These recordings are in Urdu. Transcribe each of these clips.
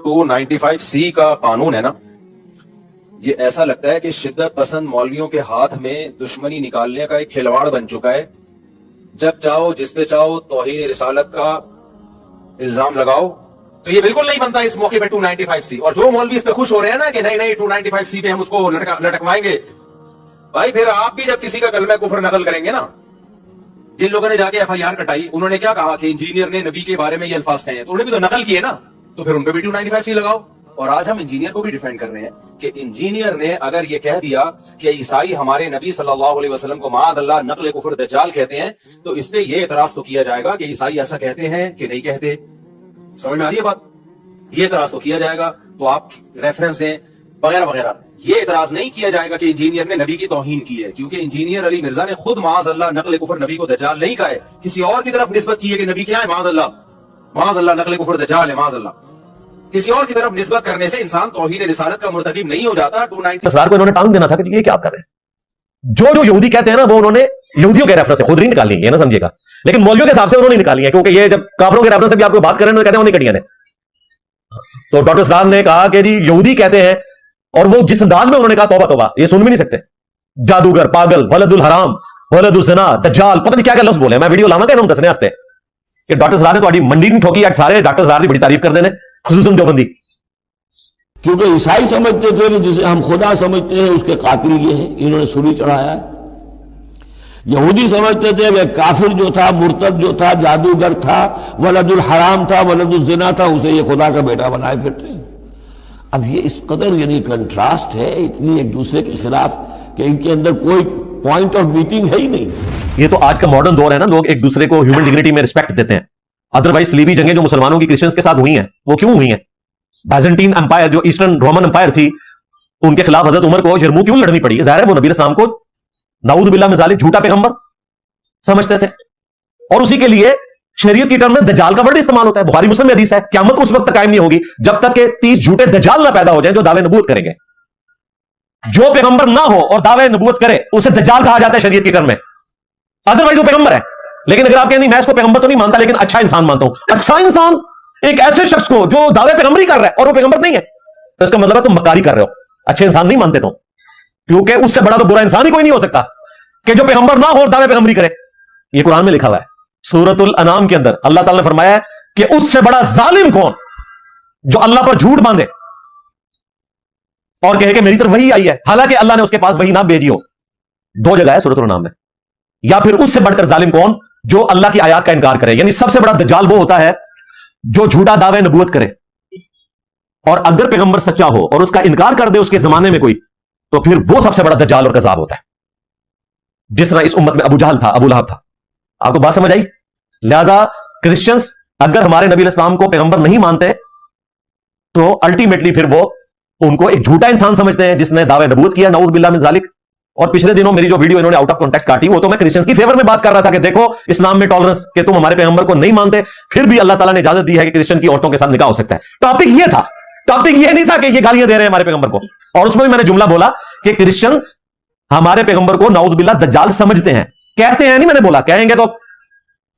295C کا قانون ہے نا، یہ ایسا لگتا ہے کہ شدت پسند مولویوں کے ہاتھ میں دشمنی نکالنے کا ایک کھلواڑ بن چکا ہے. جب چاہو جس پہ چاہو توہین رسالت کا الزام لگاؤ. تو یہ بالکل نہیں بنتا اس موقع پہ 295C. اور جو مولوی اس پہ خوش ہو رہے ہیں نا کہ نہیں 295C پہ ہم اس کو لٹکوائیں گے، بھائی پھر آپ بھی جب کسی کا کلمہ کفر نقل کریں گے نا، جن لوگوں نے جا کے FIR کٹائی انہوں نے کیا کہا کہ انجینئر نے نبی کے بارے میں یہ الفاظ کہے ہیں، تو انہوں نے بھی تو نقل کیے نا، تو پھر ان پہ بھی 295C لگاؤ. اور آج ہم انجینئر کو بھی ڈیفینڈ کر رہے ہیں کہ انجینئر نے اگر یہ کہہ دیا کہ عیسائی ہمارے نبی صلی اللہ علیہ وسلم کو معاذ اللہ نقل کفر دجال کہتے ہیں، تو اس پہ یہ اعتراض تو کیا جائے گا کہ عیسائی ایسا کہتے ہیں کہ نہیں کہتے. سمجھ میں آ رہی ہے بات؟ یہ اعتراض تو کیا جائے گا، تو آپ ریفرنس دیں وغیرہ وغیرہ. یہ اعتراض نہیں کیا جائے گا کہ انجینئر نے نبی کی توہین کی ہے، کیونکہ انجینئر علی مرزا نے خود معاذ اللہ نقل کفر نبی کو دجال نہیں کہا ہے، کسی اور کی طرف نسبت کی ہے کہ نبی کیا ہے، معاذ اللہ نقل کفر دجال ہے، معاذ اللہ. کسی اور کی طرف نسبت کرنے سے انسان توہین رسالت کا مرتکب نہیں ہو جاتا. 295 اسرار کو انہوں نے ٹانگ دینا تھا کہ یہ کیا کر رہے ہیں. جو یہودی کہتے ہیں نا وہ انہوں نے یہودیوں کے ریفرنس سے خود نہیں نکالی ہے، نہ سمجھیے گا، لیکن مولویوں کے حساب سے انہوں نے نکالی ہے، کیونکہ یہ جب کافروں کے ریفرنس سے بھی آپ کو بات کریں تو کہتے ہیں انہیں کٹیاں نے. تو ڈاکٹر اسرار نے کہا کہ جی یہودی کہتے ہیں، اور وہ جس انداز میں انہوں نے کہا توبہ توبہ، یہ سن بھی نہیں سکتے. جادوگر، پاگل، ولد الحرام، ولد الزنا، دجال، پتہ نہیں کیا کیا لفظ بولے. میں ویڈیو لاواں گا انہوں دسنے واسطے کہ ڈاکٹر اسرار نے تہاڈی منڈی نہیں ٹھوکی. سارے ڈاکٹر اسرار کی بڑی تعریف کرتے ہیں، خصوصاً دیوبندی. کیونکہ عیسائی سمجھتے تھے کہ جسے ہم خدا سمجھتے ہیں اس کے قاتل یہ ہیں، انہوں نے سولی چڑھایا ہے. یہودی سمجھتے تھے کہ کافر جو تھا، مرتد جو تھا، جادوگر تھا، ولد الحرام تھا، ولد الزنا تھا، اسے یہ خدا کا بیٹا بنائے پھرتے ہیں. اب یہ اس قدر یعنی کنٹراسٹ ہے اتنی ایک دوسرے کے خلاف کہ ان کے اندر کوئی پوائنٹ آف میٹنگ ہے ہی نہیں. یہ تو آج کا ماڈرن دور ہے نا، لوگ ایک دوسرے کو ہیومن ڈگنیٹی میں رسپیکٹ دیتے ہیں. ادروائز صلیبی جنگیں جو مسلمانوں کی کرسچنز کے ساتھ ہوئی ہیں وہ کیوں ہوئی ہیں؟ بیزنٹین امپائر جو ایسٹرن رومن امپائر تھی، ان کے خلاف حضرت عمر کو یرموک کیوں لڑنی پڑی؟ ظاہر ہے وہ نبی اسلام کو نعوذ باللہ من ذالک جھوٹا پیغمبر سمجھتے تھے. اور اسی کے لیے شریعت کی ٹرم میں دجال کا ورڈ استعمال ہوتا ہے. بخاری مسلم میں حدیث ہے قیامت کو اس وقت تک قائم نہیں ہوگی جب تک کہ 30 جھوٹے دجال نہ پیدا ہو جائیں جو دعوے نبوت کریں گے. جو پیغمبر نہ ہو اور دعوے نبوت کرے اسے دجال کہا جاتا ہے شریعت کی ٹرم میں. ادروائز وہ پیغمبر ہے. لیکن اگر آپ کہیں میں اس کو پیغمبر تو نہیں مانتا لیکن اچھا انسان مانتا ہوں، اچھا انسان ایک ایسے شخص کو جو دعوے پیغمبری کر رہا ہے اور وہ پیغمبر نہیں ہے، تو اس کا مطلب ہے تم مکاری کر رہے ہو، اچھے انسان نہیں مانتے تم. کیونکہ اس سے بڑا تو برا انسان ہی کوئی نہیں ہو سکتا کہ جو پیغمبر نہ ہو اور دعوے پیغمبری کرے. یہ قرآن میں لکھا ہوا ہے سورۃ الانعام کے اندر. اللہ تعالیٰ نے فرمایا کہ اس سے بڑا ظالم کون جو اللہ پر جھوٹ باندھے اور کہے کہ میری طرف وحی آئی ہے حالانکہ اللہ نے اس کے پاس وحی نہ بھیجی ہو. 2 جگہ ہے سورۃ الانعام میں. یا پھر اس سے بڑھ کر ظالم کون جو اللہ کی آیات کا انکار کرے. یعنی سب سے بڑا دجال وہ ہوتا ہے جو جھوٹا دعوے نبوت کرے، اور اگر پیغمبر سچا ہو اور اس کا انکار کر دے اس کے زمانے میں کوئی، تو پھر وہ سب سے بڑا دجال اور کذاب ہوتا ہے. جس طرح اس امت میں ابو جہل تھا، ابو لہب تھا. آپ کو بات سمجھ آئی؟ لہذا کرسچنز اگر ہمارے نبی علیہ السلام کو پیغمبر نہیں مانتے تو الٹیمیٹلی پھر وہ ان کو ایک جھوٹا انسان سمجھتے ہیں جس نے دعوے نبوت کیا، نعوذ باللہ من ذالک. اور پچھلے دنوں میری جو ویڈیو انہوں نے آؤٹ آف کانٹیکسٹ کاٹی وہ تو میں کرسچنز کی فیور میں بات کر رہا تھا کہ دیکھو اسلام میں ٹالرنس کہ تم ہمارے پیغمبر کو نہیں مانتے، پھر بھی اللہ تعالیٰ نے اجازت دی ہے کہ کرسچن کی عورتوں کے ساتھ نکاح ہو سکتا ہے. ٹاپک یہ تھا، ٹاپک یہ نہیں تھا کہ یہ گالیاں دے رہے ہیں ہمارے پیغمبر کو. اور اس میں بھی میں نے جملہ بولا کہ کرسچنز ہمارے پیغمبر کو نعوذ باللہ دجال سمجھتے ہیں. کہتے ہیں نہیں، میں نے بولا کہیں گے تو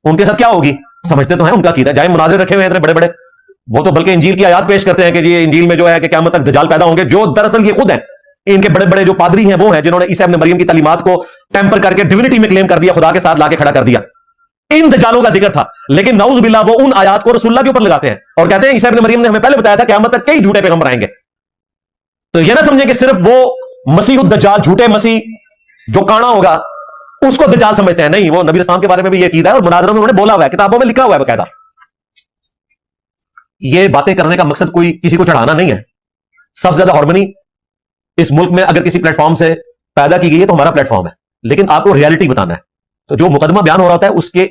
ان کے ساتھ کیا ہوگی. سمجھتے تو ہیں، ان کا عقیدہ. جائے مناظر رکھے ہوئے ہیں اتنے بڑے بڑے، وہ تو بلکہ انجیل کی آیات پیش کرتے ہیں کہ یہ انجیل میں جو ہے کہ قیامت تک دجال پیدا ہوں گے، جو دراصل یہ خود ہیں. ان کے بڑے بڑے جو پادری ہیں وہ ہیں جنہوں نے عیسیٰ ابن مریم کی تعلیمات کو ٹیمپر کر کے ڈیوینٹی میں کلیم کر دیا، خدا کے ساتھ لا کے کھڑا کر دیا. ان دجالوں کا ذکر تھا. لیکن نعوذ باللہ وہ ان آیات کو رسول اللہ کے اوپر لگاتے ہیں اور کہتے ہیں عیسیٰ ابن مریم نے ہمیں پہلے بتایا تھا قیامت تک کئی جھوٹے پیغمبر آئیں گے. تو یہ نہ سمجھیں کہ صرف وہ مسیح الدجال، جھوٹے مسیح جو کانا ہوگا اس کو دجال سمجھتے ہیں. نہیں، وہ نبی اسلام کے بارے میں بھی یہ عقیدہ ہے اور مناظروں میں انہوں نے بولا ہوا ہے، کتابوں میں لکھا ہوا ہے باقاعدہ. یہ باتیں کرنے کا مقصد کوئی کسی کو چڑھانا نہیں ہے. سب سے زیادہ ہارمنی اس ملک میں اگر کسی پلیٹ فارم سے پیدا کی گئی ہے تو ہمارا پلیٹ فارم ہے، لیکن آپ کو ریالٹی بتانا ہے. تو جو مقدمہ بیان ہو رہا ہوتا ہے اس کے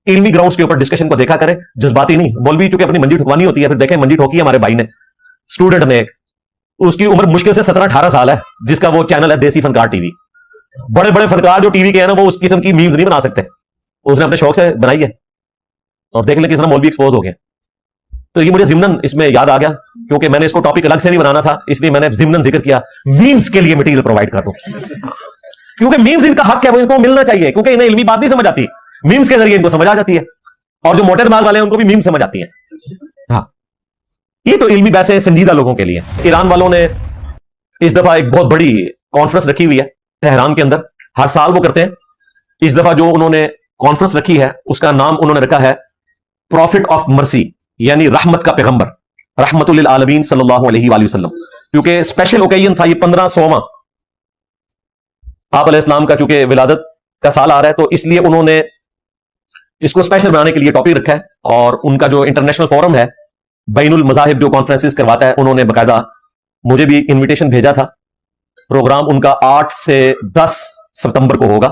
علمی گراؤنڈز کے اوپر ڈسکشن کو دیکھا کریں، جذباتی نہیں. مولوی چونکہ اپنی منجی ٹھکوانی ہوتی ہے، پھر دیکھیں منجی ٹھوکی ہے ہمارے بھائی نے، اسٹوڈنٹ نے، ایک اس کی عمر مشکل سے 17-18 سال ہے، جس کا وہ چینل ہے دیسی فنکار ٹی وی. بڑے بڑے فنکار جو ٹی وی کے ہیں نا وہ اس قسم کی میمز نہیں بنا سکتے، اس نے اپنے شوق سے بنائی ہے. اور دیکھ لیں کس طرح مولوی ایکسپوز ہو گئے. تو یہ مجھے ضمناً اس میں یاد آ گیا کیونکہ میں نے اس کو ٹاپک الگ سے نہیں بنانا تھا، اس لیے میں نے ضمناً ذکر کیا میمز کے لیے مٹیریل پرووائڈ کر دوں، کیونکہ میمز ان کا حق ہے، وہ ان کو ملنا چاہیے، کیونکہ انہیں علمی بات نہیں سمجھ آتی، میمز کے ذریعے ان کو سمجھ آ جاتی ہے. اور جو موٹے دماغ والے ہیں ان کو بھی میم سمجھ آتی ہیں. ہاں یہ تو علمی بحثیں سنجیدہ لوگوں کے لیے. ایران والوں نے اس دفعہ ایک بہت بڑی کانفرنس رکھی ہوئی ہے تہران کے اندر. ہر سال وہ کرتے ہیں. اس دفعہ جو انہوں نے کانفرنس رکھی ہے اس کا نام انہوں نے رکھا ہے پروفٹ آف مرسی، یعنی رحمت کا پیغمبر، رحمت للعالمین صلی اللہ علیہ وآلہ وسلم. کیونکہ اسپیشل اوکیزن تھا، یہ 1500واں آپ علیہ السلام کا چونکہ ولادت کا سال آ رہا ہے، تو اس لیے انہوں نے اس کو اسپیشل بنانے کے لیے ٹاپک رکھا ہے. اور ان کا جو انٹرنیشنل فورم ہے بین المذاہب جو کانفرنسز کرواتا ہے، انہوں نے باقاعدہ مجھے بھی انویٹیشن بھیجا تھا. پروگرام ان کا 8 سے 10 ستمبر کو ہوگا.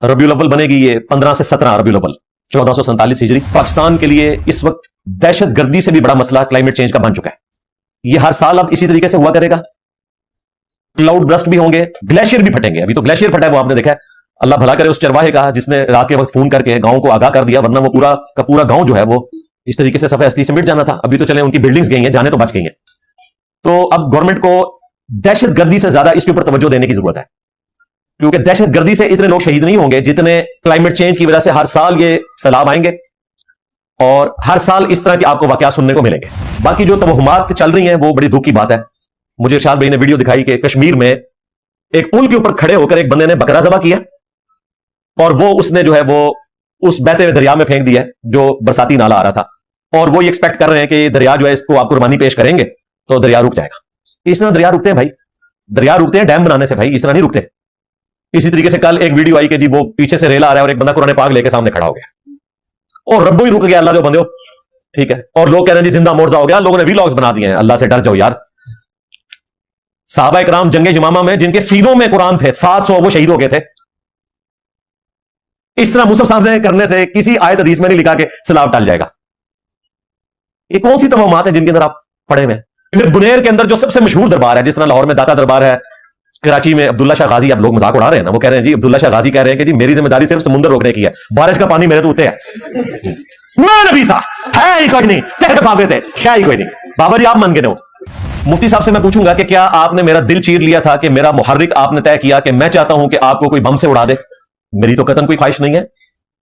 ربیع الاول بنے گی یہ 15 سے 17 ربیع الاول 1447 ہجری. پاکستان کے لیے اس وقت دہشت گردی سے بھی بڑا مسئلہ کلائمیٹ چینج کا بن چکا ہے. یہ ہر سال اب اسی طریقے سے ہوا کرے گا. کلاؤڈ برسٹ بھی ہوں گے، گلیشیئر بھی پھٹیں گے. ابھی تو گلیشیئر پھٹا ہے، وہ آپ نے دیکھا ہے. اللہ بھلا کرے اس چرواہے کا جس نے رات کے وقت فون کر کے گاؤں کو آگاہ کر دیا، ورنہ وہ پورا کا پورا گاؤں جو ہے وہ اس طریقے سے صفحہ ہستی سے مٹ جانا تھا. ابھی تو چلے ان کی بلڈنگز گئی ہیں، جانے تو بچ گئی ہیں. تو اب گورنمنٹ کو دہشت گردی سے زیادہ اس کے اوپر توجہ دینے کی ضرورت ہے، کیونکہ دہشت گردی سے اتنے لوگ شہید نہیں ہوں گے جتنے کلائمیٹ چینج کی وجہ سے ہر سال یہ سیلاب آئیں گے اور ہر سال اس طرح کے آپ کو واقعات سننے کو ملیں گے. باقی جو توہمات چل رہی ہیں وہ بڑی دکھ کی بات ہے. مجھے ارشاد بھائی نے ویڈیو دکھائی کہ کشمیر میں ایک پل کے اوپر کھڑے ہو کر ایک بندے نے بکرا ذبح کیا اور وہ اس نے جو ہے وہ اس بہتے ہوئے دریا میں پھینک دیا جو برساتی نالا آ رہا تھا. اور وہ یہ ایکسپیکٹ کر رہے ہیں کہ دریا جو ہے اس کو آپ قربانی پیش کریں گے تو دریا رک جائے گا. اس طرح دریا رکتے ہیں بھائی، دریا رکتے ہیں ڈیم بنانے سے بھائی، اس طرح نہیں رکتے. اسی طریقے سے کل ایک ویڈیو آئی کہ جی وہ پیچھے سے ریلا آ رہا ہے اور ایک بندہ قرآن پاک لے کے سامنے کھڑا ہو گیا اور ربو ہی رک گیا. اللہ جو بندے ہو ٹھیک ہے. اور لوگ کہہ رہے ہیں جی زندہ معجزہ ہو گیا. لوگوں نے ویلاگز بنا دیے ہیں. اللہ سے ڈر جاؤ یار. صحابہ کرام جنگ یمامہ میں جن کے سینوں میں قرآن تھے 700 وہ شہید ہو گئے تھے. اس طرح مصحف سامنے کرنے سے کسی آیت حدیث میں نہیں لکھا کہ سیلاب ٹل جائے گا. یہ کون سی توہمات ہیں جن کے اندر آپ پڑے ہوئے ہیں؟ پھر بنیر کے اندر جو سب سے مشہور دربار ہے، جس طرح لاہور میں داتا دربار ہے، کراچی میں عبداللہ شاہ غازی، اب لوگ مذاق اڑا رہے ہیں نا، وہ کہہ رہے ہیں جی عبداللہ شاہ غازی کہہ رہے ہیں کہ جی میری ذمہ داری صرف سمندر روکنے کی ہے، بارش کا پانی میرے تو ہوتے ہے. میں نبی سا ہے ہی کوئی نہیں، تیرے بابے تھے شاہ ہی کوئی نہیں. بابا جی آپ مان کے نہ ہو. مفتی صاحب سے میں پوچھوں گا کہ کیا آپ نے میرا دل چیر لیا تھا کہ میرا محرک آپ نے طے کیا کہ میں چاہتا ہوں کہ آپ کو کوئی بم سے اڑا دے؟ میری تو قطعاً کوئی خواہش نہیں ہے.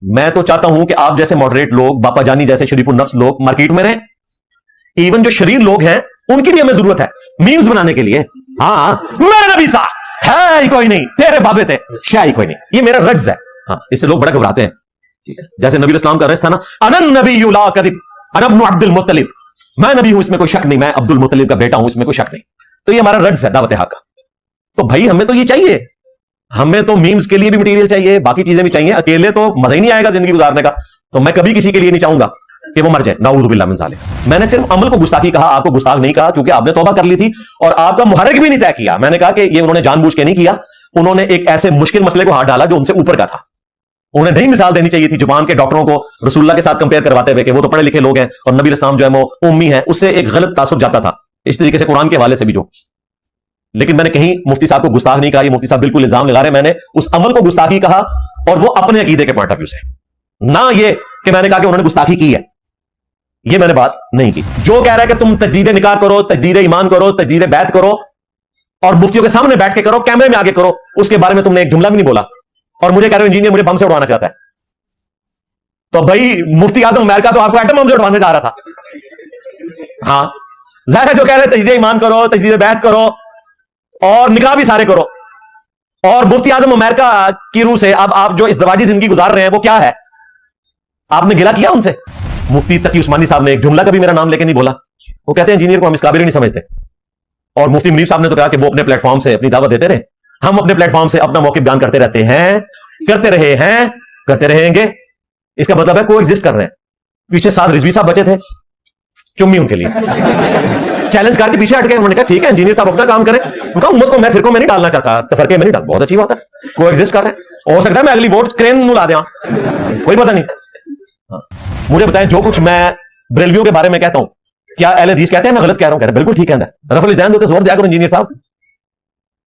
میں تو چاہتا ہوں کہ آپ جیسے ماڈریٹ لوگ، باپا جانی جیسے شریف النفس لوگ مارکیٹ میں رہیں. ایون جو شریر لوگ ہیں ان کی بھی ہمیں ضرورت ہے میمز بنانے کے لیے. ہاں میرا نبی سا ہے ہی کوئی نہیں، تیرے بابے تھے شاہ ہی کوئی نہیں. یہ میرا رجز ہے. ہاں اس سے لوگ بڑا گھبراتے ہیں. جیسے نبی اسلام کا رجز تھا نا، انا النبی لا کذب انا ابن عبد المطلب، میں نبی ہوں اس میں کوئی شک نہیں، میں عبد المطلب کا بیٹا ہوں اس میں کوئی شک نہیں. تو یہ ہمارا رجز ہے دعوت حق کا. تو بھائی ہمیں تو یہ چاہیے، ہمیں تو میمز کے لیے بھی مٹیریل چاہیے، باقی چیزیں بھی چاہیے. اکیلے تو مزہ ہی نہیں آئے گا زندگی گزارنے کا. تو میں کبھی کسی کے لیے نہیں چاہوں گا کہ وہ مر جائے، نعوذ باللہ من ذالک. میں نے صرف عمل کو گستاخی کہا، آپ کو گستاخ نہیں کہا، کیونکہ آپ نے توبہ کر لی تھی اور آپ کا محرک بھی نہیں طے کیا. میں نے کہا کہ یہ انہوں نے جان بوجھ کے نہیں کیا، انہوں نے ایک ایسے مشکل مسئلے کو ہاتھ ڈالا جو ان سے اوپر کا تھا. انہیں نہیں مثال دینی چاہیے تھی زبان کے ڈاکٹروں کو رسول اللہ کے ساتھ کمپیئر کرواتے ہوئے کہ وہ تو پڑھے لکھے لوگ ہیں اور نبی اسلام جو ہے وہ امی ہے. اس سے ایک غلط تعصب جاتا تھا اس طریقے سے قرآن کے حوالے سے بھی جو. لیکن میں نے کہیں مفتی صاحب کو گستاخ نہیں کہا. یہ مفتی صاحب بالکل الزام لگا رہے ہیں. میں نے اس عمل کو گستاخی کہا اور وہ اپنے عقیدے کے پوائنٹ آف ویو سے، نہ یہ کہ میں نے کہا کہ انہوں نے گستاخی کی ہے. یہ میں نے بات نہیں کی. جو کہہ رہا ہے کہ تم تجدید نکاح کرو، تجدید ایمان کرو، تجدید بیعت کرو اور مفتیوں کے سامنے بیٹھ کے کرو، کیمرے میں آگے کرو، اس کے بارے میں تم نے ایک جملہ بھی نہیں بولا. اور مجھے کہہ رہے ہو انجینئر مجھے بم سے اڑانا چاہتا ہے. تو بھائی مفتی اعظم امریکہ تو آپ کو ایٹم بم سے اڑوانے جا رہا تھا. ہاں ظاہر ہے جو کہہ رہے تجدید ایمان کرو، تجدید بیعت کرو اور نکاح بھی سارے کرو. اور مفتی اعظم امریکہ کی روح سے اب آپ جو ازدواجی زندگی گزار رہے ہیں وہ کیا ہے؟ آپ نے گلہ کیا ان سے؟ مفتی تقی عثمانی صاحب نے ایک جملہ کبھی میرا نام لے کے نہیں بولا. وہ کہتے ہیں انجینئر کو ہم اس قابل نہیں سمجھتے. اور مفتی منیف صاحب نے تو کہا کہ وہ اپنے پلیٹ فارم سے اپنی دعوت دیتے رہے. ہم اپنے پلیٹ فارم سے اپنا موقف بیان کرتے رہتے ہیں، کرتے رہے ہیں، کرتے رہیں گے. اس کا مطلب ہے کو ایگزسٹ کر رہے ہیں. پیچھے 7 رضوی صاحب بچے تھے، چمی ان کے لیے چیلنج کر کے پیچھے ہٹ گئے. انہوں نے کہا ٹھیک ہے انجینئر صاحب اپنا کام کریں. ان کا امت کو میں فرقوں میں نہیں ڈالنا چاہتا، تفرقے میں نہیں ڈال. بہت اچھی بات ہے، کو ایگزسٹ کر رہے ہیں. ہو سکتا ہے میں اگلی ووٹ کرین لا دیا، کوئی پتہ نہیں. مجھے بتائیں جو کچھ میں بریلویوں کے بارے میں کہتا ہوں کیا اہل حدیث کہتے ہیں میں غلط کہہ رہا ہوں؟ کہہ رہے بالکل ٹھیک کہتا ہے. رفع الجان دے زور دیا کرو انجینئر صاحب.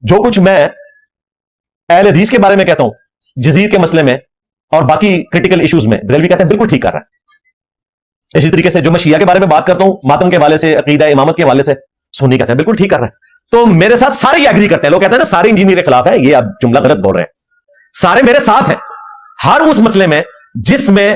جو کچھ میں اہل حدیث کے بارے میں کہتا ہوں جزید کے مسئلے میں اور باقی کرٹیکل ایشوز میں، بریلوی کہتے ہیں بالکل ٹھیک کر رہا ہے. اسی طریقے سے جو میں شیعہ کے بارے میں بات کرتا ہوں ماتم کے حوالے سے، عقیدہ امامت کے حوالے سے، سنی کہتے ہیں بالکل ٹھیک کر رہا ہے. تو میرے ساتھ سارے یہ ایگری کرتے ہیں. لوگ کہتے ہیں نا سارے انجینئر کے خلاف ہے، یہ اب جملہ غلط بول رہے ہیں. سارے میرے ساتھ ہیں ہر اس مسئلے میں جس میں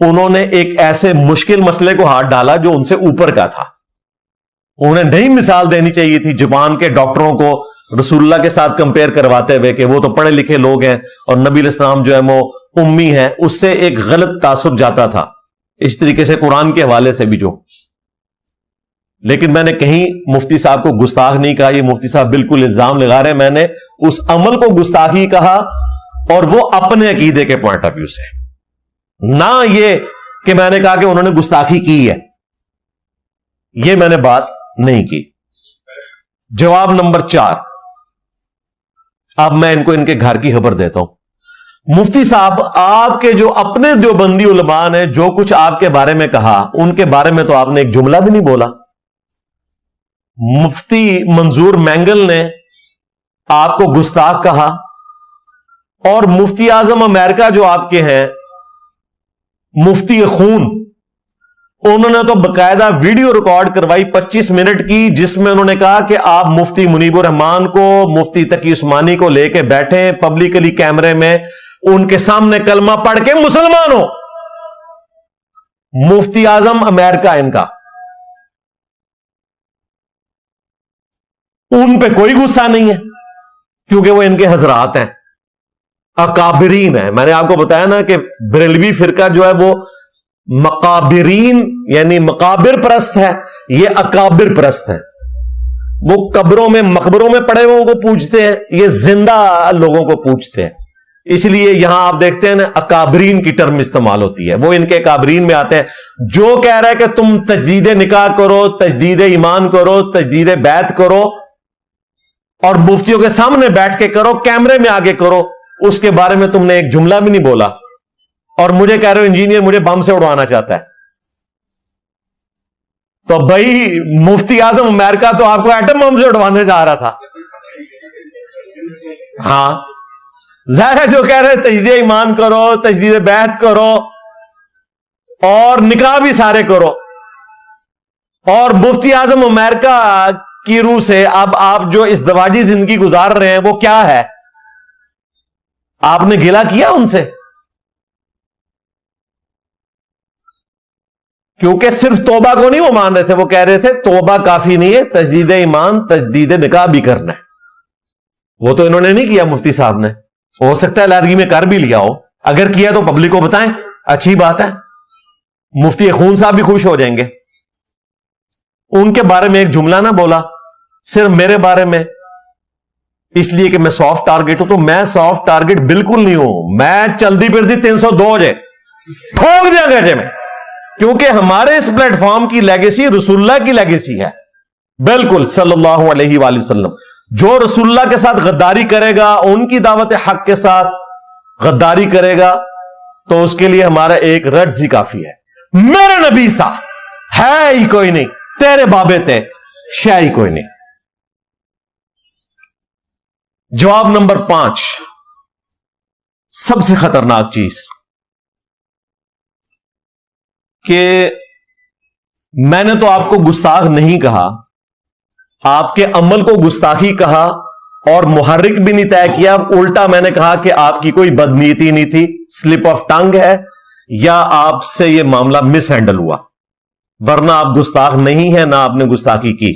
انہوں نے ایک ایسے مشکل مسئلے کو ہاتھ ڈالا جو ان سے اوپر کا تھا. انہیں نہیں مثال دینی چاہیے تھی جاپان کے ڈاکٹروں کو رسول اللہ کے ساتھ کمپیئر کرواتے ہوئے کہ وہ تو پڑھے لکھے لوگ ہیں اور نبی علیہ السلام جو ہے وہ امی ہے. اس سے ایک غلط تاثر جاتا تھا. اس طریقے سے قرآن کے حوالے سے بھی جو. لیکن میں نے کہیں مفتی صاحب کو گستاخ نہیں کہا. یہ مفتی صاحب بالکل الزام لگا رہے ہیں. میں نے اس عمل کو گستاخی کہا اور وہ اپنے عقیدے کے پوائنٹ آف ویو سے, نہ یہ کہ میں نے کہا کہ انہوں نے گستاخی کی ہے. یہ میں نے بات نہیں کی. جواب نمبر 4. اب میں ان کو ان کے گھر کی خبر دیتا ہوں. مفتی صاحب, آپ کے جو اپنے دیوبندی علماء نے جو کچھ آپ کے بارے میں کہا, ان کے بارے میں تو آپ نے ایک جملہ بھی نہیں بولا. مفتی منظور مینگل نے آپ کو گستاخ کہا, اور مفتی اعظم امریکہ جو آپ کے ہیں مفتی خون, انہوں نے تو باقاعدہ ویڈیو ریکارڈ کروائی 25 منٹ کی, جس میں انہوں نے کہا کہ آپ مفتی منیب الرحمان کو, مفتی تقی عثمانی کو لے کے بیٹھے پبلکلی کیمرے میں, ان کے سامنے کلمہ پڑھ کے مسلمان ہو. مفتی اعظم امریکہ ان کا, ان پہ کوئی غصہ نہیں ہے کیونکہ وہ ان کے حضرات ہیں, اکابرین ہیں. میں نے آپ کو بتایا نا کہ بریلوی فرقہ جو ہے وہ مقابرین یعنی مقابر پرست ہے, یہ اکابر پرست ہے. وہ قبروں میں مقبروں میں پڑے ہوئے کو پوجتے ہیں, یہ زندہ لوگوں کو پوجتے ہیں. اس لیے یہاں آپ دیکھتے ہیں نا اکابرین کی ٹرم استعمال ہوتی ہے, وہ ان کے اکابرین میں آتے ہیں. جو کہہ رہا ہے کہ تم تجدید نکاح کرو, تجدید ایمان کرو, تجدید بیعت کرو, اور مفتیوں کے سامنے بیٹھ کے کرو, کیمرے میں آگے کرو, اس کے بارے میں تم نے ایک جملہ بھی نہیں بولا. اور مجھے کہہ رہے ہو انجینئر مجھے بم سے اڑوانا چاہتا ہے. تو بھائی مفتی اعظم امریکہ تو آپ کو ایٹم بم سے اڑوانے جا رہا تھا. ہاں ظاہر ہے جو کہہ رہے تجدید ایمان کرو, تجدید بیعت کرو, اور نکاح بھی سارے کرو, اور مفتی اعظم امریکہ کی روح سے اب آپ جو اس دواجی زندگی گزار رہے ہیں وہ کیا ہے؟ آپ نے گلا کیا ان سے؟ کیونکہ صرف توبہ کو نہیں وہ مان رہے تھے, وہ کہہ رہے تھے توبہ کافی نہیں ہے, تجدید ایمان تجدید نکاح بھی کرنا ہے. وہ تو انہوں نے نہیں کیا مفتی صاحب نے. ہو سکتا ہے علیحدگی میں کر بھی لیا ہو, اگر کیا تو پبلک کو بتائیں, اچھی بات ہے. مفتی خون صاحب بھی خوش ہو جائیں گے. ان کے بارے میں ایک جملہ نہ بولا, صرف میرے بارے میں, اس لیے کہ میں سافٹ ٹارگٹ ہوں. تو میں سافٹ ٹارگٹ بالکل نہیں ہوں, میں چلتی پھرتی 302 جے ٹھوک دیا گجے میں, کیونکہ ہمارے اس پلیٹ فارم کی لیگیسی رسول اللہ کی لیگیسی ہے. بالکل صلی اللہ علیہ وآلہ وسلم. جو رسول اللہ کے ساتھ غداری کرے گا, ان کی دعوت حق کے ساتھ غداری کرے گا, تو اس کے لیے ہمارا ایک رٹز ہی کافی ہے. میرے نبی سا ہے ہی کوئی نہیں, تیرے بابے تے شے ہی کوئی نہیں. جواب نمبر 5, سب سے خطرناک چیز کہ میں نے تو آپ کو گستاخ نہیں کہا, آپ کے عمل کو گستاخی کہا, اور محرک بھی نہیں طے کیا. الٹا میں نے کہا کہ آپ کی کوئی بدنیتی نہیں تھی, سلپ آف ٹنگ ہے, یا آپ سے یہ معاملہ مس ہینڈل ہوا, ورنہ آپ گستاخ نہیں ہیں, نہ آپ نے گستاخی کی.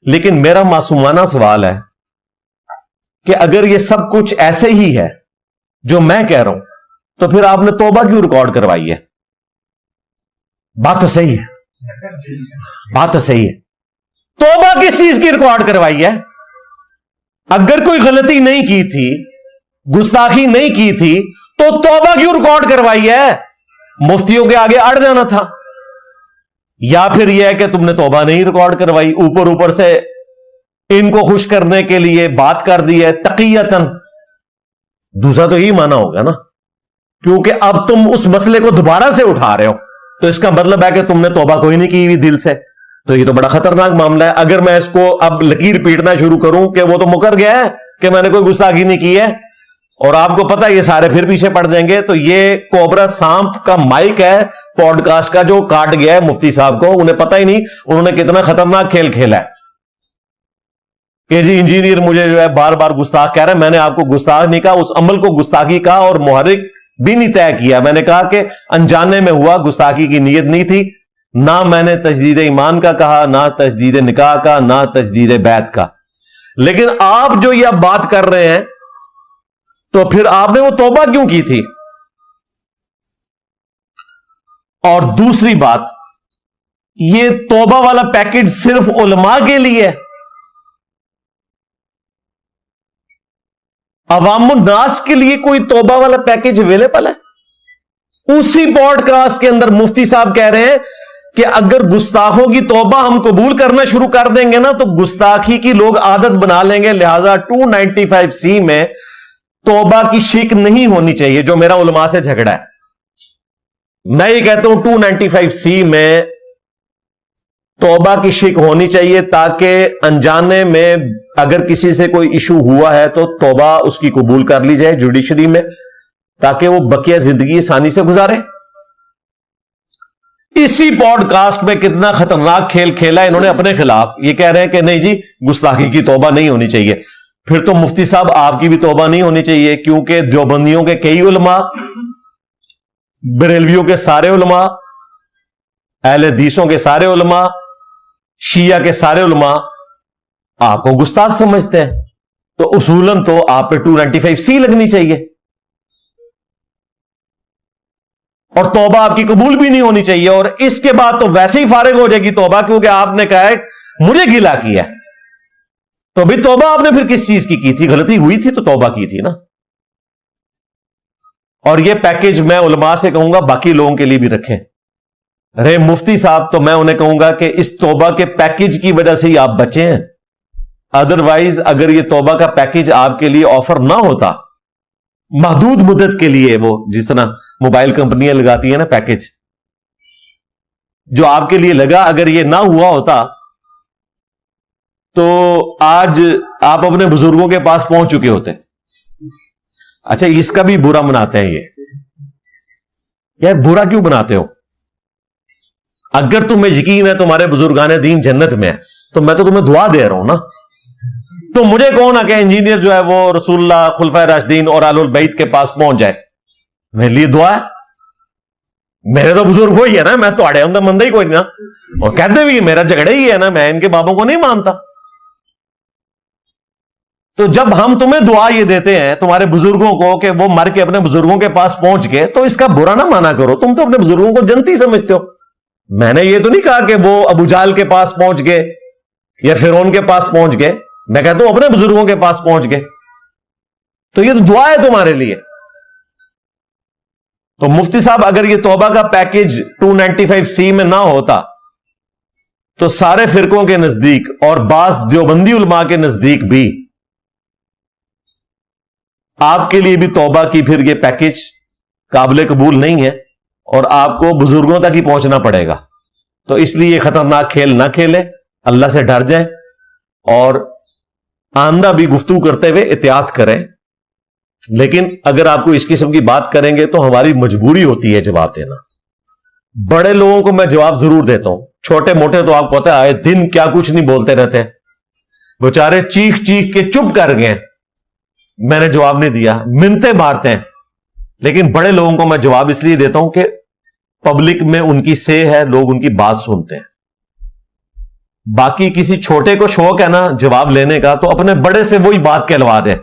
لیکن میرا معصومانہ سوال ہے کہ اگر یہ سب کچھ ایسے ہی ہے جو میں کہہ رہا ہوں, تو پھر آپ نے توبہ کیوں ریکارڈ کروائی ہے؟ بات تو صحیح ہے, بات تو صحیح ہے. توبہ کس چیز کی ریکارڈ کروائی ہے؟ اگر کوئی غلطی نہیں کی تھی, گستاخی نہیں کی تھی, تو توبہ کیوں ریکارڈ کروائی ہے؟ مفتیوں کے آگے اڑ جانا تھا. یا پھر یہ ہے کہ تم نے توبہ نہیں ریکارڈ کروائی, اوپر اوپر سے ان کو خوش کرنے کے لیے بات کر دی ہے تقیتن. دوسرا تو یہی مانا ہوگا نا, کیونکہ اب تم اس مسئلے کو دوبارہ سے اٹھا رہے ہو, تو اس کا مطلب ہے کہ تم نے توبہ کوئی نہیں کی ہوئی دل سے. تو یہ تو بڑا خطرناک معاملہ ہے. اگر میں اس کو اب لکیر پیٹنا شروع کروں کہ وہ تو مکر گیا ہے کہ میں نے کوئی گستاخی نہیں کی ہے, اور آپ کو پتا یہ سارے پھر پیچھے پڑ جائیں گے, تو یہ کوبرا سانپ کا مائک ہے پوڈ کاسٹ کا جو کاٹ گیا ہے مفتی صاحب کو. انہیں پتہ ہی نہیں انہوں نے کتنا خطرناک کھیل کھیلا ہے کہ جی انجینئر مجھے جو ہے بار بار گستاخ کہہ رہا ہے. میں نے آپ کو گستاخ نہیں کہا, اس عمل کو گستاخی کہا, اور محرک بھی نہیں طے کیا. میں نے کہا کہ انجانے میں ہوا, گستاخی کی نیت نہیں تھی. نہ میں نے تجدید ایمان کا کہا, نہ تجدید نکاح کا, نہ تجدید بیعت کا. لیکن آپ جو یہ اب بات کر رہے ہیں تو پھر آپ نے وہ توبہ کیوں کی تھی؟ اور دوسری بات, یہ توبہ والا پیکج صرف علماء کے لیے ہے؟ عوام الناس کے لیے کوئی توبہ والا پیکج اویلیبل ہے؟ اسی پوڈ کاسٹ کے اندر مفتی صاحب کہہ رہے ہیں کہ اگر گستاخوں کی توبہ ہم قبول کرنا شروع کر دیں گے نا تو گستاخی کی لوگ عادت بنا لیں گے, لہذا 295C میں توبہ کی شک نہیں ہونی چاہیے, جو میرا علماء سے جھگڑا ہے. میں یہ کہتا ہوں 295C میں توبہ کی شک ہونی چاہیے, تاکہ انجانے میں اگر کسی سے کوئی ایشو ہوا ہے تو توبہ اس کی قبول کر لی جائے جوڈیشری میں, تاکہ وہ بقیہ زندگی آسانی سے گزارے. اسی پوڈ کاسٹ میں کتنا خطرناک کھیل کھیلا انہوں نے اپنے خلاف. یہ کہہ رہے ہیں کہ نہیں جی گستاخی کی توبہ نہیں ہونی چاہیے. پھر تو مفتی صاحب آپ کی بھی توبہ نہیں ہونی چاہیے, کیونکہ دیوبندیوں کے کئی علماء, بریلویوں کے سارے علماء, اہل حدیثوں کے سارے علماء, شیعہ کے سارے علماء آپ کو گستاخ سمجھتے ہیں. تو اصولاً تو آپ پہ 295C لگنی چاہیے, اور توبہ آپ کی قبول بھی نہیں ہونی چاہیے. اور اس کے بعد تو ویسے ہی فارغ ہو جائے گی توبہ, کیونکہ آپ نے کہا ہے مجھے گلا کیا, تو بھی توبہ آپ نے پھر کس چیز کی تھی؟ غلطی ہوئی تھی تو توبہ کی تھی نا. اور یہ پیکج میں علماء سے کہوں گا باقی لوگوں کے لیے بھی رکھیں. رہے مفتی صاحب تو میں انہیں کہوں گا کہ اس توبہ کے پیکج کی وجہ سے ہی آپ بچے ہیں. ادروائز اگر یہ توبہ کا پیکج آپ کے لیے آفر نہ ہوتا, محدود مدت کے لیے, وہ جس طرح موبائل کمپنیاں لگاتی ہیں نا پیکج, جو آپ کے لیے لگا, اگر یہ نہ ہوا ہوتا تو آج آپ اپنے بزرگوں کے پاس پہنچ چکے ہوتے. اچھا اس کا بھی برا مناتے ہیں یہ, یار برا کیوں بناتے ہو؟ اگر تمہیں یقین ہے تمہارے بزرگان دین جنت میں ہے تو میں تو تمہیں دعا دے رہا ہوں نا. تو مجھے کون آ کہ انجینئر جو ہے وہ رسول اللہ, خلفائے راشدین اور آل البیت کے پاس پہنچ جائے؟ میرے لیے دعا ہے. میرے تو بزرگ وہی ہے نا, میں تو آڑے ہوں مندہ ہی کوئی نا, اور کہتے بھی میرا جھگڑا ہی ہے نا, میں ان کے بابوں کو نہیں مانتا. تو جب ہم تمہیں دعا یہ دیتے ہیں تمہارے بزرگوں کو کہ وہ مر کے اپنے بزرگوں کے پاس پہنچ گئے, تو اس کا برا نہ مانا کرو. تم تو اپنے بزرگوں کو جنتی سمجھتے ہو. میں نے یہ تو نہیں کہا کہ وہ ابو جہل کے پاس پہنچ گئے یا فرعون کے پاس پہنچ گئے, میں کہتا ہوں اپنے بزرگوں کے پاس پہنچ گئے. تو یہ تو دعا ہے تمہارے لیے. تو مفتی صاحب اگر یہ توبہ کا پیکج 295C میں نہ ہوتا تو سارے فرقوں کے نزدیک اور بعض دیوبندی علماء کے نزدیک بھی آپ کے لیے بھی توبہ کی پھر یہ پیکج قابل قبول نہیں ہے, اور آپ کو بزرگوں تک ہی پہنچنا پڑے گا. تو اس لیے یہ خطرناک کھیل نہ کھیلیں, اللہ سے ڈر جائیں, اور آئندہ بھی گفتگو کرتے ہوئے احتیاط کریں. لیکن اگر آپ کو اس قسم کی بات کریں گے تو ہماری مجبوری ہوتی ہے جواب دینا. بڑے لوگوں کو میں جواب ضرور دیتا ہوں, چھوٹے موٹے تو آپ کو پتہ ہے آئے دن کیا کچھ نہیں بولتے رہتے, بیچارے چیخ چیخ کے چپ کر گئے, میں نے جواب نہیں دیا, منتیں مارتے ہیں. لیکن بڑے لوگوں کو میں جواب اس لیے دیتا ہوں کہ پبلک میں ان کی سے ہے, لوگ ان کی بات سنتے ہیں. باقی کسی چھوٹے کو شوق ہے نا جواب لینے کا, تو اپنے بڑے سے وہی بات کہلوا دے,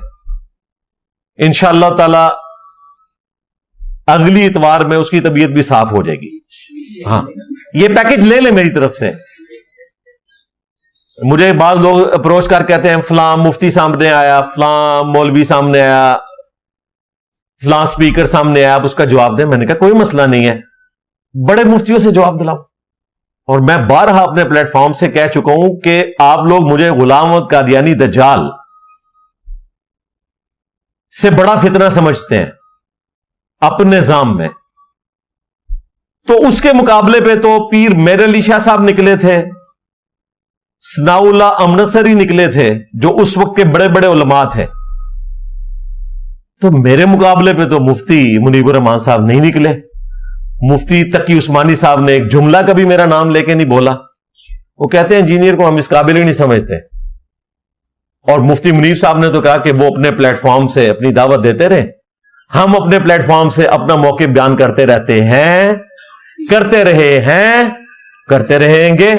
انشاءاللہ تعالی اگلی اتوار میں اس کی طبیعت بھی صاف ہو جائے گی. ہاں یہ پیکج لے لیں میری طرف سے. مجھے بعض لوگ اپروچ کر کہتے ہیں فلاں مفتی سامنے آیا, فلاں مولوی سامنے آیا, فلاں سپیکر سامنے آیا, آپ اس کا جواب دیں. میں نے کہا کوئی مسئلہ نہیں ہے, بڑے مفتیوں سے جواب دلاؤ. اور میں بارہا اپنے پلیٹ فارم سے کہہ چکا ہوں کہ آپ لوگ مجھے غلام احمد قادیانی دجال سے بڑا فتنہ سمجھتے ہیں اپنے نظام میں, تو اس کے مقابلے پہ تو پیر میر علی شاہ صاحب نکلے تھے, ثناء اللہ امرتسری نکلے تھے, جو اس وقت کے بڑے بڑے علماء تھے. تو میرے مقابلے پہ تو مفتی منیب الرحمان صاحب نہیں نکلے. مفتی تقی عثمانی صاحب نے ایک جملہ کبھی میرا نام لے کے نہیں بولا. وہ کہتے ہیں انجینئر کو ہم اس قابل ہی نہیں سمجھتے. اور مفتی منیب صاحب نے تو کہا کہ وہ اپنے پلیٹ فارم سے اپنی دعوت دیتے رہے, ہم اپنے پلیٹ فارم سے اپنا موقف بیان کرتے رہتے ہیں، کرتے رہے ہیں، کرتے رہیں گے.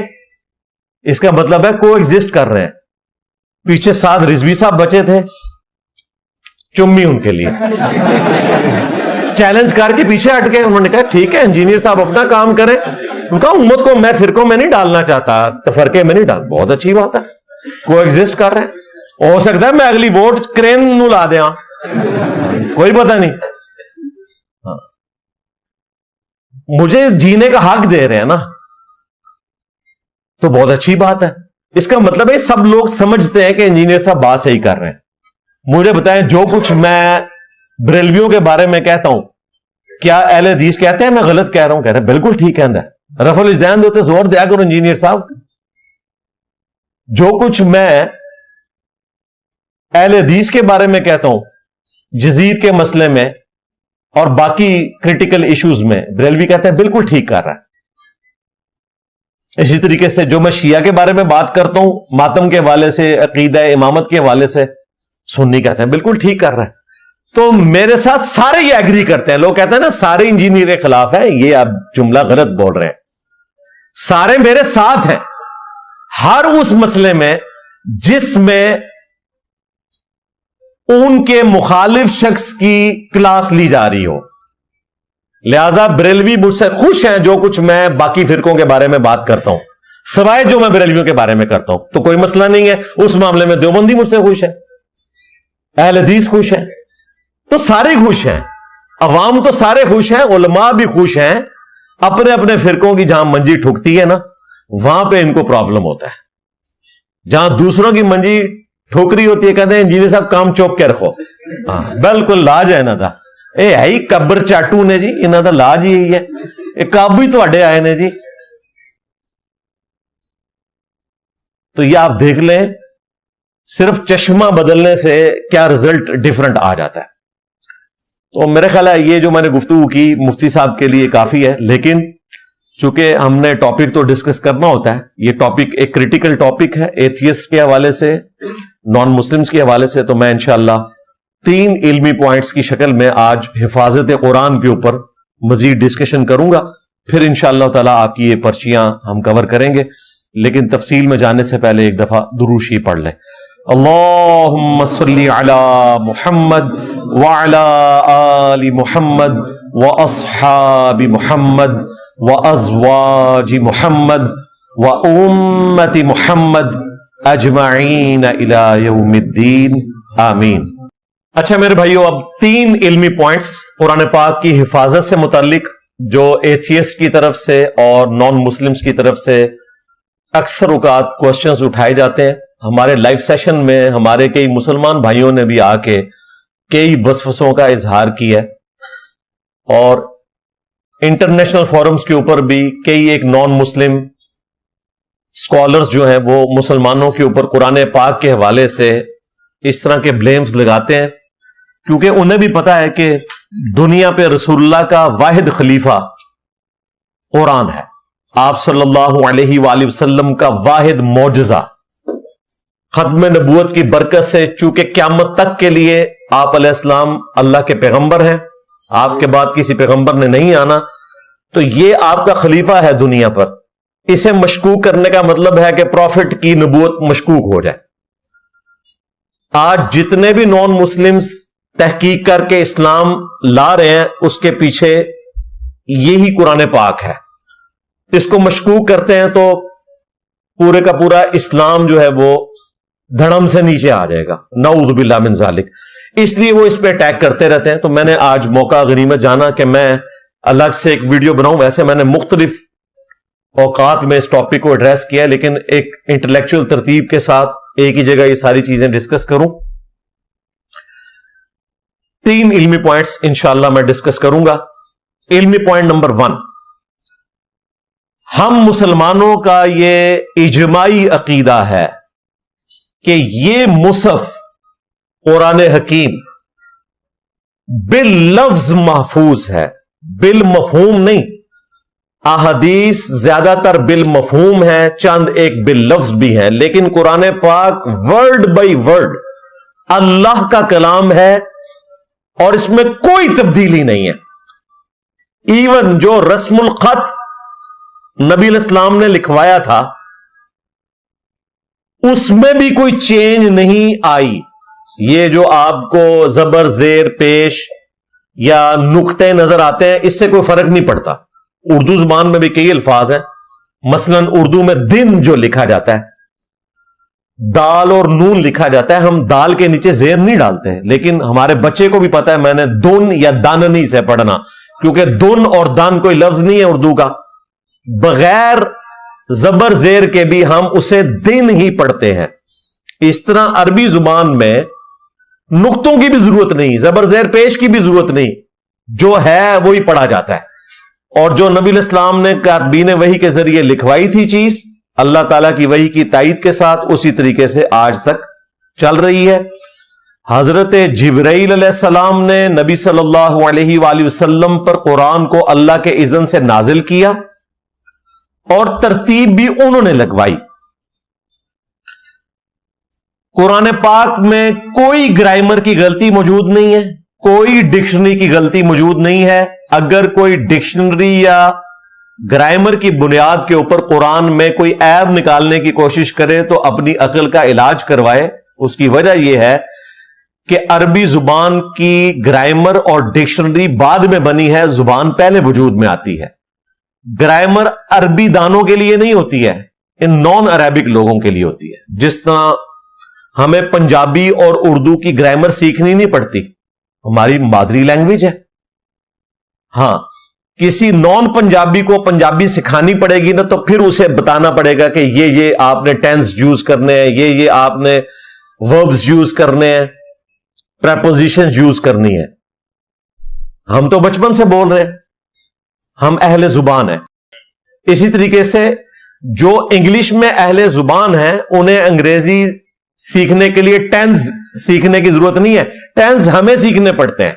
اس کا مطلب ہے کو ایگزسٹ کر رہے ہیں. پیچھے ساتھ رضوی صاحب بچے تھے، چمی ان کے لیے چیلنج کر کے پیچھے ہٹ گئے. انہوں نے کہا ٹھیک ہے انجینئر صاحب اپنا کام کریں. ان کا امت کو میں فرقوں میں نہیں ڈالنا چاہتا، تفرقے میں نہیں ڈال. بہت اچھی بات ہے، کو ایگزسٹ کر رہے ہیں. ہو سکتا ہے میں اگلی ووٹ کرین نو لا دیا، کوئی پتہ نہیں. مجھے جینے کا حق دے رہے ہیں نا، تو بہت اچھی بات ہے. اس کا مطلب ہے سب لوگ سمجھتے ہیں کہ انجینئر صاحب بات صحیح کر رہے ہیں. مجھے بتائیں جو کچھ میں بریلویوں کے بارے میں کہتا ہوں، کیا اہل حدیث کہتے ہیں میں غلط کہہ رہا ہوں؟ کہہ رہے ہیں بالکل ٹھیک ہے. رفع الاجدین دیتے زور دیا کرو انجینئر صاحب. جو کچھ میں اہل حدیث کے بارے میں کہتا ہوں یزید کے مسئلے میں اور باقی کریٹیکل ایشوز میں، بریلوی کہتے ہیں بالکل ٹھیک کر رہا ہے. اسی طریقے سے جو میں شیعہ کے بارے میں بات کرتا ہوں ماتم کے حوالے سے، عقیدہ امامت کے حوالے سے، سنی کہتے ہیں بالکل ٹھیک کر رہا ہے. تو میرے ساتھ سارے یہ ایگری کرتے ہیں. لوگ کہتے ہیں نا سارے انجینئر کے خلاف ہیں، یہ آپ جملہ غلط بول رہے ہیں. سارے میرے ساتھ ہیں ہر اس مسئلے میں جس میں ان کے مخالف شخص کی کلاس لی جا رہی ہو. لہذا بریلوی مجھ سے خوش ہیں جو کچھ میں باقی فرقوں کے بارے میں بات کرتا ہوں، سوائے جو میں بریلویوں کے بارے میں کرتا ہوں. تو کوئی مسئلہ نہیں ہے اس معاملے میں. دیوبندی مجھ سے خوش ہے، اہل حدیث خوش ہیں، تو سارے خوش ہیں. عوام تو سارے خوش ہیں، علماء بھی خوش ہیں. اپنے اپنے فرقوں کی جہاں منجی ٹھکتی ہے نا وہاں پہ ان کو پرابلم ہوتا ہے. جہاں دوسروں کی منجی ٹھوکری ہوتی ہے کہتے ہیں انجینئر صاحب کام چوک کے رکھو. ہاں بالکل لاج ہے نا. تھا اے ہے ہی کبر چاٹو نے جی، انہوں دا لاج ہی ہے. یہ کابو ہی تواڈے آئے نے جی. تو یہ آپ دیکھ لیں صرف چشمہ بدلنے سے کیا رزلٹ ڈفرنٹ آ جاتا ہے. تو میرے خیال ہے یہ جو میں نے گفتگو کی مفتی صاحب کے لیے کافی ہے. لیکن چونکہ ہم نے ٹاپک تو ڈسکس کرنا ہوتا ہے، یہ ٹاپک ایک کریٹیکل ٹاپک ہے ایتھیسٹ کے حوالے سے، نان مسلمز کے حوالے سے. تو میں انشاءاللہ 3 علمی پوائنٹس کی شکل میں آج حفاظت قرآن کے اوپر مزید ڈسکشن کروں گا. پھر انشاءاللہ تعالیٰ آپ کی یہ پرچیاں ہم کور کریں گے. لیکن تفصیل میں جانے سے پہلے ایک دفعہ درود شریف پڑھ لیں. اللہم صلی علی محمد وعلی آل محمد واصحاب محمد وازواج محمد وامت محمد اجمعین الی یوم الدین آمین. اچھا میرے بھائیو، اب 3 علمی پوائنٹس قرآن پاک کی حفاظت سے متعلق جو ایتھیسٹ کی طرف سے اور نان مسلمز کی طرف سے اکثر اوقات کوسچنز اٹھائے جاتے ہیں. ہمارے لائیو سیشن میں ہمارے کئی مسلمان بھائیوں نے بھی آ کے کئی وسوسوں کا اظہار کیا ہے، اور انٹرنیشنل فورمز کے اوپر بھی کئی ایک نان مسلم اسکالرز جو ہیں وہ مسلمانوں کے اوپر قرآن پاک کے حوالے سے اس طرح کے بلیمز لگاتے ہیں، کیونکہ انہیں بھی پتا ہے کہ دنیا پہ رسول اللہ کا واحد خلیفہ قرآن ہے. آپ صلی اللہ علیہ وآلہ وسلم کا واحد معجزہ ختم نبوت کی برکت سے، چونکہ قیامت تک کے لیے آپ علیہ السلام اللہ کے پیغمبر ہیں، آپ کے بعد کسی پیغمبر نے نہیں آنا، تو یہ آپ کا خلیفہ ہے دنیا پر. اسے مشکوک کرنے کا مطلب ہے کہ پروفٹ کی نبوت مشکوک ہو جائے. آج جتنے بھی نان مسلمز تحقیق کر کے اسلام لا رہے ہیں اس کے پیچھے یہی قرآن پاک ہے. اس کو مشکوک کرتے ہیں تو پورے کا پورا اسلام جو ہے وہ دھڑم سے نیچے آ جائے گا، نعوذ باللہ من ذالک. اس لیے وہ اس پہ اٹیک کرتے رہتے ہیں. تو میں نے آج موقع غنیمت جانا کہ میں الگ سے ایک ویڈیو بناؤں. ویسے میں نے مختلف اوقات میں اس ٹاپک کو ایڈریس کیا، لیکن ایک انٹلیکچوئل ترتیب کے ساتھ ایک ہی جگہ یہ ساری چیزیں ڈسکس کروں. 3 علمی پوائنٹس انشاءاللہ میں ڈسکس کروں گا. علمی پوائنٹ نمبر 1، ہم مسلمانوں کا یہ اجماعی عقیدہ ہے کہ یہ مصحف قرآن حکیم باللفظ محفوظ ہے، بالمفہوم نہیں. احادیث زیادہ تر بالمفہوم ہے، چند ایک باللفظ بھی ہیں، لیکن قرآن پاک ورڈ بائی ورڈ اللہ کا کلام ہے. اور اس میں کوئی تبدیلی نہیں ہے۔ ایون جو رسم الخط نبی علیہ السلام نے لکھوایا تھا اس میں بھی کوئی چینج نہیں آئی۔ یہ جو آپ کو زبر زیر پیش یا نقطے نظر آتے ہیں اس سے کوئی فرق نہیں پڑتا۔ اردو زبان میں بھی کئی الفاظ ہیں، مثلا اردو میں دن جو لکھا جاتا ہے، دال اور نون لکھا جاتا ہے، ہم دال کے نیچے زیر نہیں ڈالتے ہیں، لیکن ہمارے بچے کو بھی پتا ہے، میں نے دن یا داننی سے پڑھنا، کیونکہ دن اور دان کوئی لفظ نہیں ہے اردو کا، بغیر زبر زیر کے بھی ہم اسے دن ہی پڑھتے ہیں۔ اس طرح عربی زبان میں نقطوں کی بھی ضرورت نہیں، زبر زیر پیش کی بھی ضرورت نہیں، جو ہے وہی پڑھا جاتا ہے۔ اور جو نبی علیہ السلام نے کاتبین وحی کے ذریعے لکھوائی تھی چیز اللہ تعالیٰ کی وحی کی تائید کے ساتھ، اسی طریقے سے آج تک چل رہی ہے۔ حضرت جبرائیل علیہ السلام نے نبی صلی اللہ علیہ وآلہ وسلم پر قرآن کو اللہ کے اذن سے نازل کیا اور ترتیب بھی انہوں نے لگوائی۔ قرآن پاک میں کوئی گرامر کی غلطی موجود نہیں ہے، کوئی ڈکشنری کی غلطی موجود نہیں ہے۔ اگر کوئی ڈکشنری یا گرامر کی بنیاد کے اوپر قرآن میں کوئی عیب نکالنے کی کوشش کرے تو اپنی عقل کا علاج کروائے۔ اس کی وجہ یہ ہے کہ عربی زبان کی گرامر اور ڈکشنری بعد میں بنی ہے، زبان پہلے وجود میں آتی ہے۔ گرامر عربی دانوں کے لیے نہیں ہوتی ہے، ان نان عربک لوگوں کے لیے ہوتی ہے۔ جس طرح ہمیں پنجابی اور اردو کی گرامر سیکھنی نہیں پڑتی، ہماری مادری لینگویج ہے۔ ہاں، کسی نان پنجابی کو پنجابی سکھانی پڑے گی نا تو پھر اسے بتانا پڑے گا کہ یہ آپ نے ٹینس یوز کرنے ہیں، یہ آپ نے وربز یوز کرنے ہیں، پریپوزیشن یوز کرنی ہے۔ ہم تو بچپن سے بول رہے ہیں، ہم اہل زبان ہیں۔ اسی طریقے سے جو انگلش میں اہل زبان ہیں انہیں انگریزی سیکھنے کے لیے ٹینس سیکھنے کی ضرورت نہیں ہے، ٹینس ہمیں سیکھنے پڑتے ہیں۔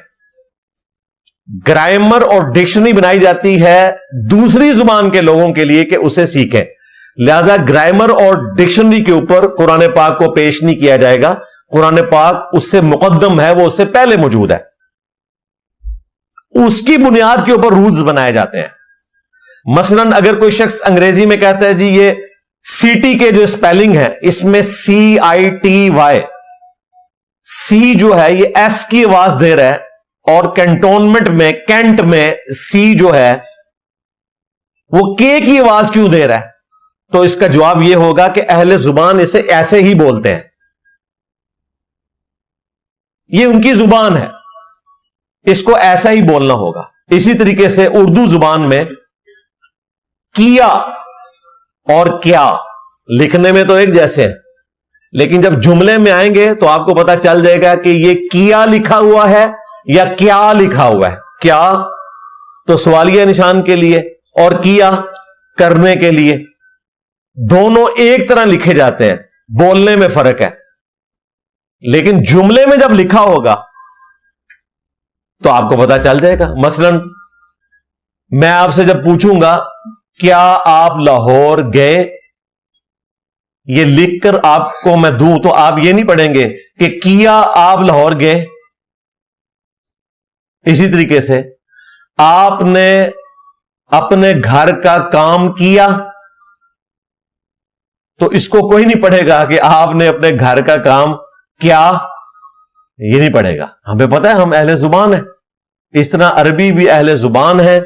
گرامر اور ڈکشنری بنائی جاتی ہے دوسری زبان کے لوگوں کے لیے کہ اسے سیکھیں، لہذا گرامر اور ڈکشنری کے اوپر قرآن پاک کو پیش نہیں کیا جائے گا۔ قرآن پاک اس سے مقدم ہے، وہ اس سے پہلے موجود ہے، اس کی بنیاد کے اوپر رولز بنائے جاتے ہیں۔ مثلا اگر کوئی شخص انگریزی میں کہتا ہے جی یہ سٹی کے جو سپیلنگ ہے اس میں CITY، سی جو ہے یہ ایس کی آواز دے رہا ہے، اور کینٹونمنٹ میں کینٹ میں سی جو ہے وہ کے کی آواز کیوں دے رہا ہے؟ تو اس کا جواب یہ ہوگا کہ اہل زبان اسے ایسے ہی بولتے ہیں، یہ ان کی زبان ہے، اس کو ایسا ہی بولنا ہوگا۔ اسی طریقے سے اردو زبان میں کیا اور کیا لکھنے میں تو ایک جیسے ہیں، لیکن جب جملے میں آئیں گے تو آپ کو پتا چل جائے گا کہ یہ کیا لکھا ہوا ہے یا کیا لکھا ہوا ہے۔ کیا تو سوالیہ نشان کے لیے اور کیا کرنے کے لیے، دونوں ایک طرح لکھے جاتے ہیں، بولنے میں فرق ہے، لیکن جملے میں جب لکھا ہوگا تو آپ کو پتا چل جائے گا۔ مثلا میں آپ سے جب پوچھوں گا کیا آپ لاہور گئے، یہ لکھ کر آپ کو میں دوں تو آپ یہ نہیں پڑھیں گے کہ کیا آپ لاہور گئے۔ اسی طریقے سے آپ نے اپنے گھر کا کام کیا تو اس کو کوئی نہیں پڑھے گا کہ آپ نے اپنے گھر کا کام کیا، یہ نہیں پڑھے گا۔ ہمیں پتہ ہے ہم اہل زبان ہیں، اس طرح عربی بھی اہل زبان ہے،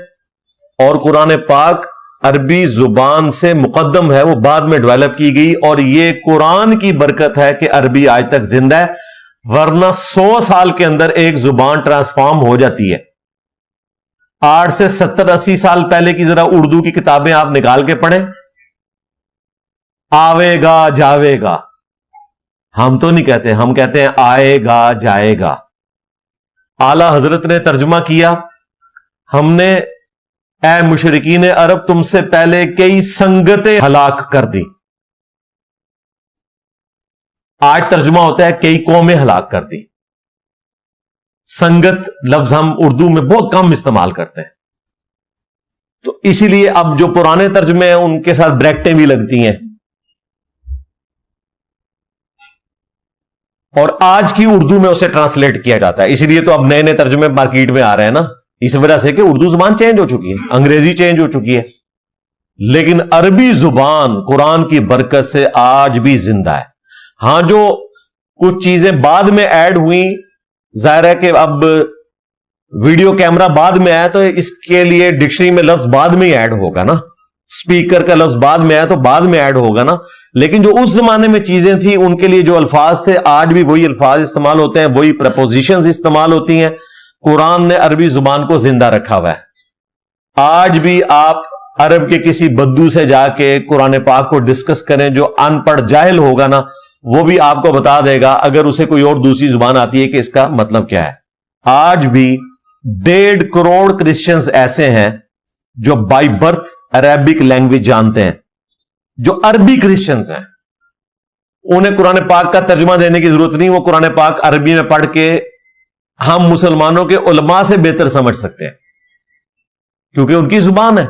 اور قرآن پاک عربی زبان سے مقدم ہے، وہ بعد میں ڈیولپ کی گئی، اور یہ قرآن کی برکت ہے کہ عربی آج تک زندہ ہے، ورنہ 100 سال کے اندر ایک زبان ٹرانسفارم ہو جاتی ہے۔ 8 سے 70-80 سال پہلے کی ذرا اردو کی کتابیں آپ نکال کے پڑھیں، آوے گا جاوے گا، ہم تو نہیں کہتے، ہم کہتے ہیں آئے گا جائے گا۔ اعلی حضرت نے ترجمہ کیا، ہم نے اے مشرکین عرب تم سے پہلے کئی سنگتیں ہلاک کر دی۔ آج ترجمہ ہوتا ہے کئی قومیں ہلاک کر دی۔ سنگت لفظ ہم اردو میں بہت کم استعمال کرتے ہیں، تو اسی لیے اب جو پرانے ترجمے ہیں ان کے ساتھ بریکٹیں بھی لگتی ہیں۔ اور آج کی اردو میں اسے ٹرانسلیٹ کیا جاتا ہے. اس لیے تو اب نئے نئے ترجمے مارکیٹ میں آ رہے ہیں نا, اس وجہ سے کہ اردو زبان چینج ہو چکی ہے, انگریزی چینج ہو چکی ہے, لیکن عربی زبان قرآن کی برکت سے آج بھی زندہ ہے. ہاں جو کچھ چیزیں بعد میں ایڈ ہوئی, ظاہر ہے کہ اب ویڈیو کیمرہ بعد میں آیا تو اس کے لیے ڈکشنری میں لفظ بعد میں ہی ایڈ ہوگا نا, سپیکر کا لفظ بعد میں آیا تو بعد میں ایڈ ہوگا نا, لیکن جو اس زمانے میں چیزیں تھیں ان کے لیے جو الفاظ تھے آج بھی وہی الفاظ استعمال ہوتے ہیں, وہی پریپوزیشنز استعمال ہوتی ہیں. قرآن نے عربی زبان کو زندہ رکھا ہوا ہے. آج بھی آپ عرب کے کسی بدو سے جا کے قرآن پاک کو ڈسکس کریں, جو ان پڑھ جاہل ہوگا نا وہ بھی آپ کو بتا دے گا, اگر اسے کوئی اور دوسری زبان آتی ہے, کہ اس کا مطلب کیا ہے. آج بھی 1.5 کروڑ کرسچنز ایسے ہیں جو بائی برتھ عربک لینگویج جانتے ہیں, جو عربی کرسچنز ہیں. انہیں قرآن پاک کا ترجمہ دینے کی ضرورت نہیں, وہ قرآن پاک عربی میں پڑھ کے ہم مسلمانوں کے علماء سے بہتر سمجھ سکتے ہیں, کیونکہ ان کی زبان ہے.